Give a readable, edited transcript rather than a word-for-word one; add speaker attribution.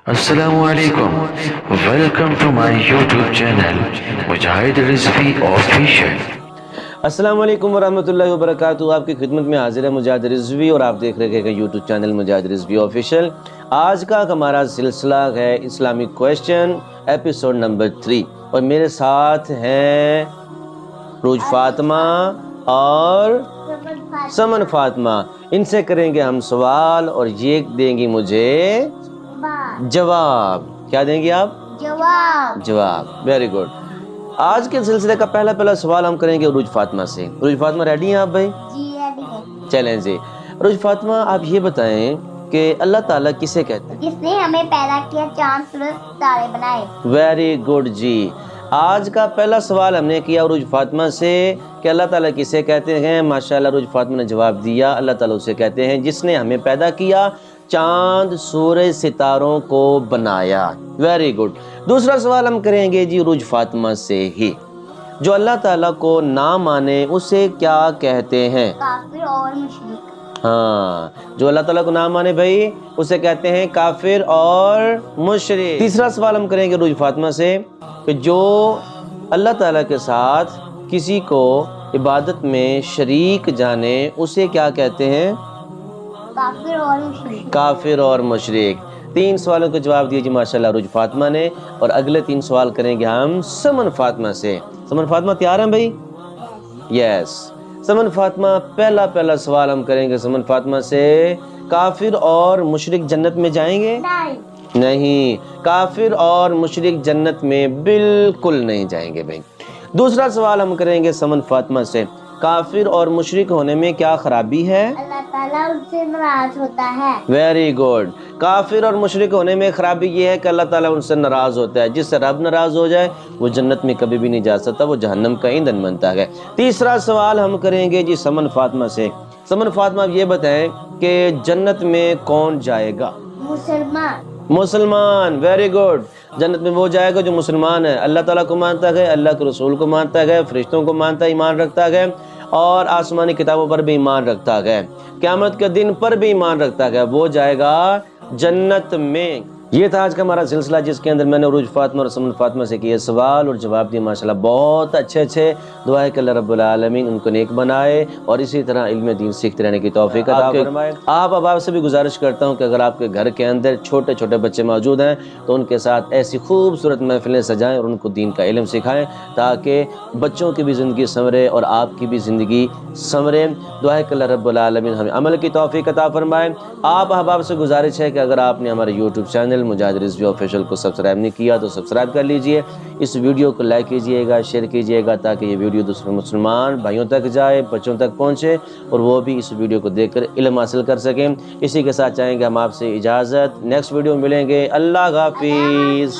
Speaker 1: Assalamu alaikum. Welcome to my YouTube channel Mujahid Rizvi Official.
Speaker 2: السلام علیکم ورحمۃ اللہ وبرکاتہ. آپ کی خدمت میں حاضر ہے مجاہد رضوی اور آپ دیکھ رہے ہیں یوٹیوب چینل مجاہد رضوی آفیشیل. آج کا ہمارا سلسلہ ہے اسلامک کویسچن ایپیسوڈ نمبر 3 اور میرے ساتھ ہیں روج فاطمہ اور سمن فاطمہ. ان سے کریں گے ہم سوال اور یہ دیں گی مجھے جواب. کیا دیں گی آپ؟ جواب. Very good. آج کے سلسلے کا پہلا سوال ہم کریں گے عروج فاطمہ سے. عروج فاطمہ ریڈی ہیں آپ بھائی؟
Speaker 3: جی ریڈی ہے.
Speaker 2: چلیں جی. عروج فاطمہ آپ یہ بتائیں کہ اللہ تعالیٰ کسے کہتے ہیں؟
Speaker 3: جس نے ہمیں پیدا کیا، چاند سورج ستارے بنائے.
Speaker 2: ویری گڈ جی. آج کا پہلا سوال ہم نے کیا عروج فاطمہ سے کہ اللہ تعالیٰ کسے کہتے ہیں. ماشاءاللہ عروج فاطمہ نے جواب دیا، اللہ تعالیٰ اسے کہتے ہیں جس نے ہمیں پیدا کیا، چاند سورج ستاروں کو بنایا. Very good. دوسرا سوال ہم کریں گے جی عروج فاطمہ سے ہی. جو اللہ تعالیٰ کو نہ مانے اسے کیا کہتے ہیں؟
Speaker 3: کافر اور مشرک.
Speaker 2: ہاں، جو اللہ تعالیٰ کو نہ مانے بھائی اسے کہتے ہیں کافر اور مشرک. تیسرا سوال ہم کریں گے عروج فاطمہ سے کہ جو اللہ تعالیٰ کے ساتھ کسی کو عبادت میں شریک جانے اسے کیا کہتے ہیں؟
Speaker 3: کافر اور مشرک.
Speaker 2: کافر اور مشرک. 3 سوالوں کے جواب دیے جی ماشاءاللہ عروج فاطمہ نے. اور اگلے 3 سوال کریں گے ہم سمن فاطمہ سے. سمن فاطمہ تیار ہیں بھائی؟ یس. سمن فاطمہ پہلا سوال ہم کریں گے سمن فاطمہ سے. کافر اور مشرک جنت میں جائیں گے؟ نہیں، کافر اور مشرک جنت میں بالکل نہیں جائیں گے بھائی. دوسرا سوال ہم کریں گے سمن فاطمہ سے. کافر اور مشرک ہونے میں کیا خرابی ہے؟
Speaker 3: اللہ تعالیٰ ان سے ناراض ہوتا ہے.
Speaker 2: Very good. کافر اور مشرک ہونے میں خرابی یہ ہے کہ اللہ تعالیٰ ان سے ناراض ہوتا ہے. جس سے رب ناراض ہو جائے وہ جنت میں کبھی بھی نہیں جا سکتا، وہ جہنم کا ایندھن بنتا ہے. تیسرا سوال ہم کریں گے جی سمن فاطمہ سے. سمن فاطمہ یہ بتائیں کہ جنت میں کون جائے گا؟ مسلمان. Very good. جنت میں وہ جائے گا جو مسلمان ہے، اللہ تعالیٰ کو مانتا ہے، اللہ کے رسول کو مانتا ہے، فرشتوں کو مانتا ہے، ایمان رکھتا ہے اور آسمانی کتابوں پر بھی ایمان رکھتا ہے، قیامت کے دن پر بھی ایمان رکھتا ہے، وہ جائے گا جنت میں. یہ تھا آج کا ہمارا سلسلہ جس کے اندر میں نے عروج فاطمہ اور سمن فاطمہ سے کیے سوال اور جواب دیے. ماشاءاللہ بہت اچھے. دعا ہے کہ اللہ رب العالمین ان کو نیک بنائے اور اسی طرح علم دین سیکھتے رہنے کی توفیق عطا فرمائے. آپ سے بھی گزارش کرتا ہوں کہ اگر آپ کے گھر کے اندر چھوٹے بچے موجود ہیں تو ان کے ساتھ ایسی خوبصورت محفلیں سجائیں اور ان کو دین کا علم سکھائیں تاکہ بچوں کی بھی زندگی سنورے اور آپ کی بھی زندگی سنورے. دعا ہے کہ اللہ رب العالمین ہمیں عمل کی توفیق عطا فرمائے. آپ احباب سے گزارش ہے کہ اگر آپ نے ہمارے یوٹیوب چینل مجاہد رضوی آفیشیل کو سبسکرائب نہیں کیا تو سبسکرائب کر لیجئے. اس ویڈیو کو لائک کیجئے گا، شیئر کیجئے گا تاکہ یہ ویڈیو دوسرے مسلمان بھائیوں تک جائے، بچوں تک پہنچے اور وہ بھی اس ویڈیو کو دیکھ کر علم حاصل کر سکیں. اسی کے ساتھ چاہیں گے ہم آپ سے اجازت، نیکسٹ ویڈیو میں ملیں گے. اللہ حافظ.